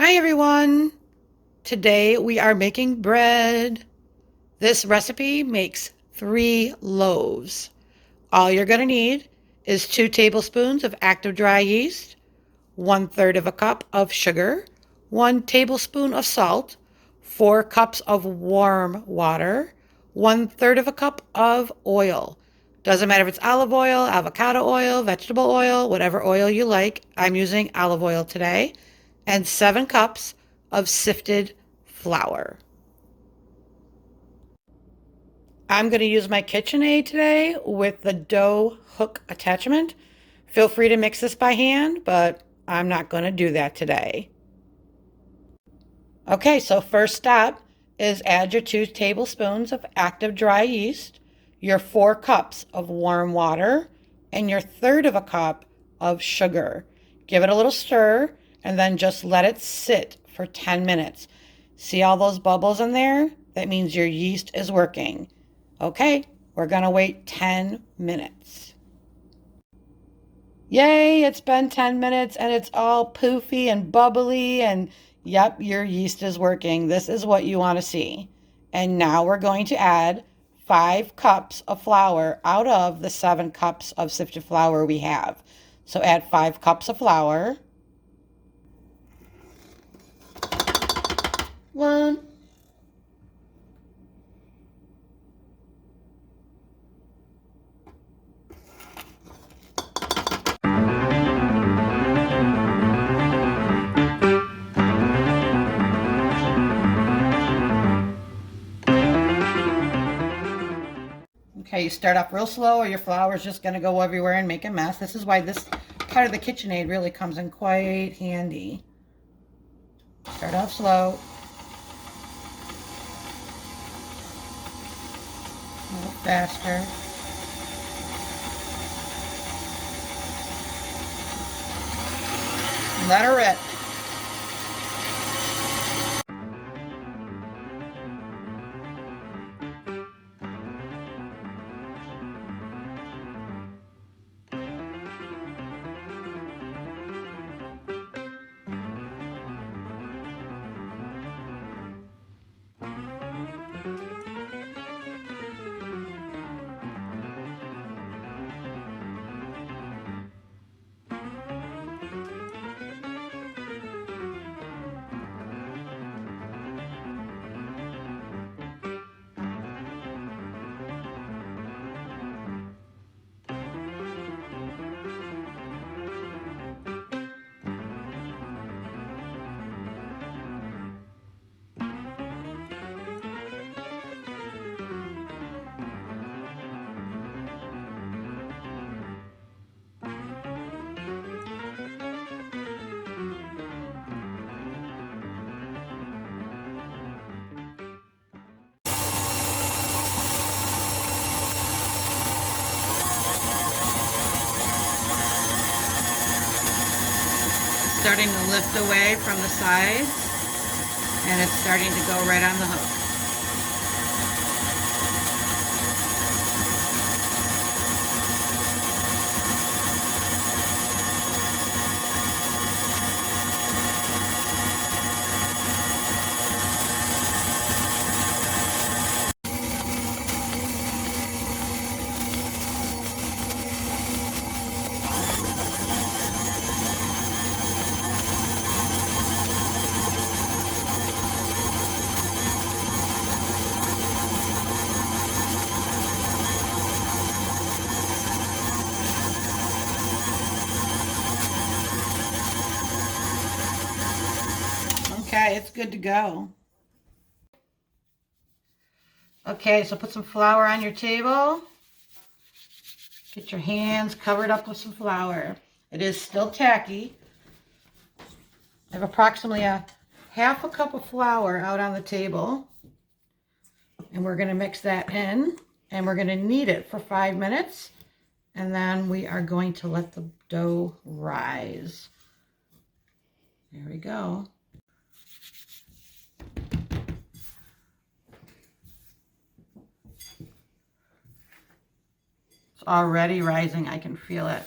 Hi everyone! Today we are making bread. This recipe makes 3 loaves. All you're going to need is 2 tablespoons of active dry yeast, 1/3 of a cup of sugar, 1 tablespoon of salt, 4 cups of warm water, 1/3 of a cup of oil. Doesn't matter if it's olive oil, avocado oil, vegetable oil, whatever oil you like. I'm using olive oil today. And 7 cups of sifted flour. I'm going to use my KitchenAid today with the dough hook attachment. Feel free to mix this by hand, but I'm not going to do that today. Okay, so first step is add your 2 tablespoons of active dry yeast, your 4 cups of warm water, and your 1/3 of a cup of sugar. Give it a little stir and then just let it sit for 10 minutes. See all those bubbles in there? That means your yeast is working. Okay, we're going to wait 10 minutes. Yay, it's been 10 minutes and it's all poofy and bubbly and yep, your yeast is working. This is what you want to see. And now we're going to add 5 cups of flour out of the 7 cups of sifted flour we have. So add 5 cups of flour. 1, Okay, you start off real slow or your flour is just going to go everywhere and make a mess. This is why this part of the KitchenAid really comes in quite handy. Start off slow. A little faster. Let her rip. Starting to lift away from the sides, and it's starting to go right on the hook. Okay, it's good to go. Okay, so put some flour on your table. Get your hands covered up with some flour. It is still tacky. I have approximately a half a cup of flour out on the table. And we're going to mix that in. And we're going to knead it for 5 minutes. And then we are going to let the dough rise. There we go. It's already rising. I can feel it.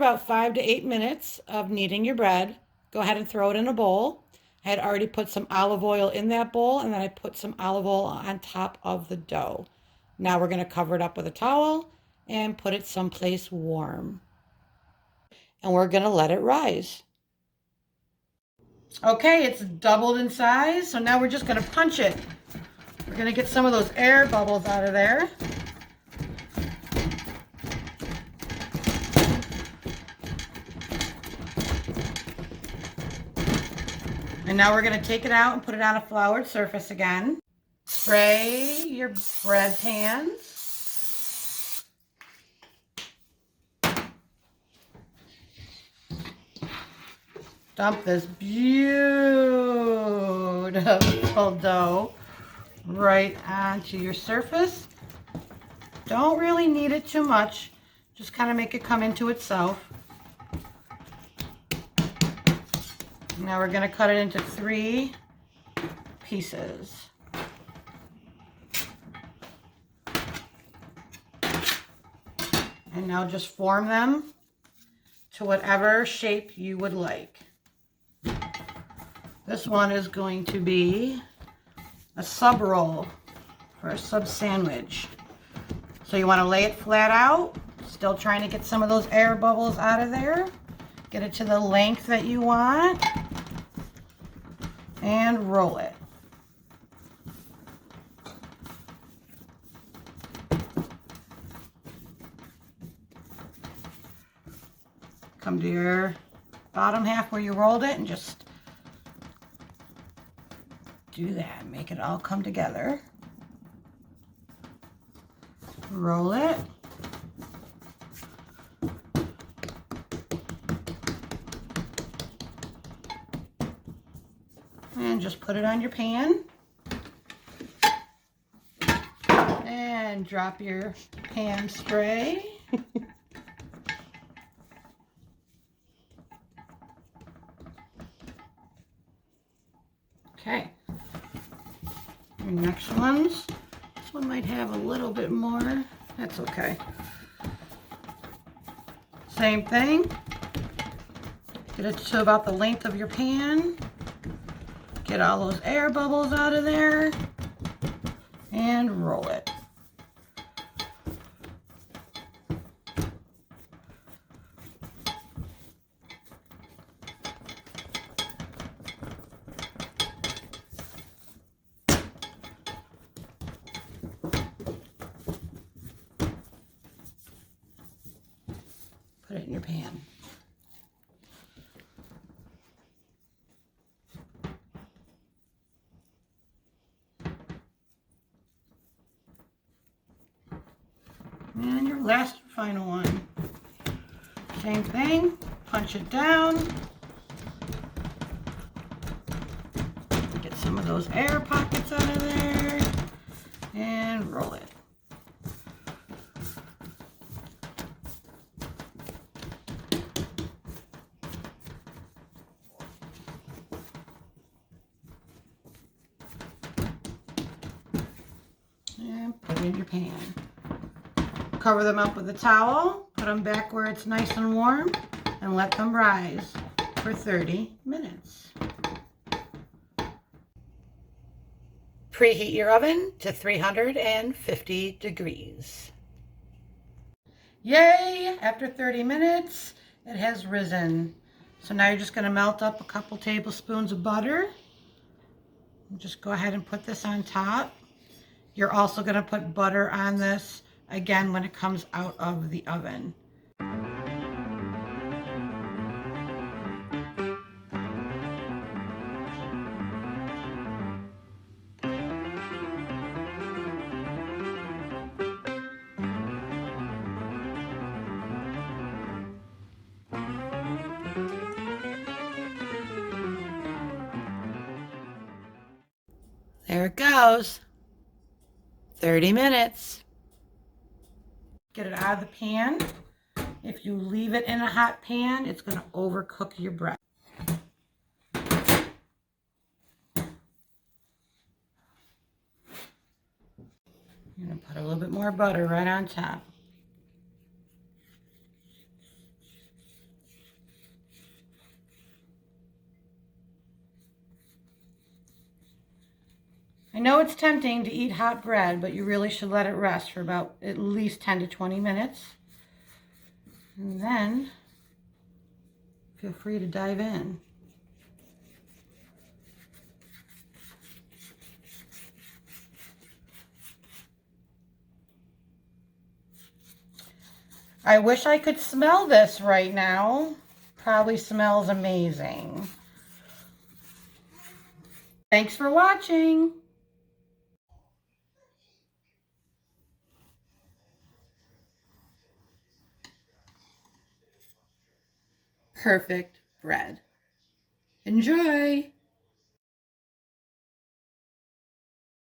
about 5 to 8 minutes of kneading your bread, go ahead and throw it in a bowl. I had already put some olive oil in that bowl, and then I put some olive oil on top of the dough. Now we're going to cover it up with a towel and put it someplace warm. And we're going to let it rise. Okay, it's doubled in size, so now we're just going to punch it. We're going to get some of those air bubbles out of there. And now we're going to take it out and put it on a floured surface again. Spray your bread pans. Dump this beautiful dough right onto your surface. Don't really knead it too much. Just kind of make it come into itself. Now we're going to cut it into 3 pieces. And now just form them to whatever shape you would like. This one is going to be a sub roll for a sub sandwich. So you want to lay it flat out, still trying to get some of those air bubbles out of there. Get it to the length that you want and roll it. Come to your bottom half where you rolled it and just do that. Make it all come together. Roll it. And just put it on your pan. And drop your pan spray. Okay. Your next ones. This one might have a little bit more. That's okay. Same thing. Get it to about the length of your pan. Get all those air bubbles out of there and roll it. Put it in your pan. And your last and final one. Same thing, punch it down. Get some of those air pockets out of there and roll it. And put it in your pan. Cover them up with a towel, put them back where it's nice and warm, and let them rise for 30 minutes. Preheat your oven to 350 degrees. Yay! After 30 minutes, it has risen. So now you're just going to melt up a couple tablespoons of butter. Just go ahead and put this on top. You're also going to put butter on this again when it comes out of the oven. There it goes. 30 minutes. Get it out of the pan. If you leave it in a hot pan, it's going to overcook your bread. You're going to put a little bit more butter right on top. I know it's tempting to eat hot bread, but you really should let it rest for about at least 10 to 20 minutes. And then feel free to dive in. I wish I could smell this right now. Probably smells amazing. Thanks for watching. Perfect bread. Enjoy.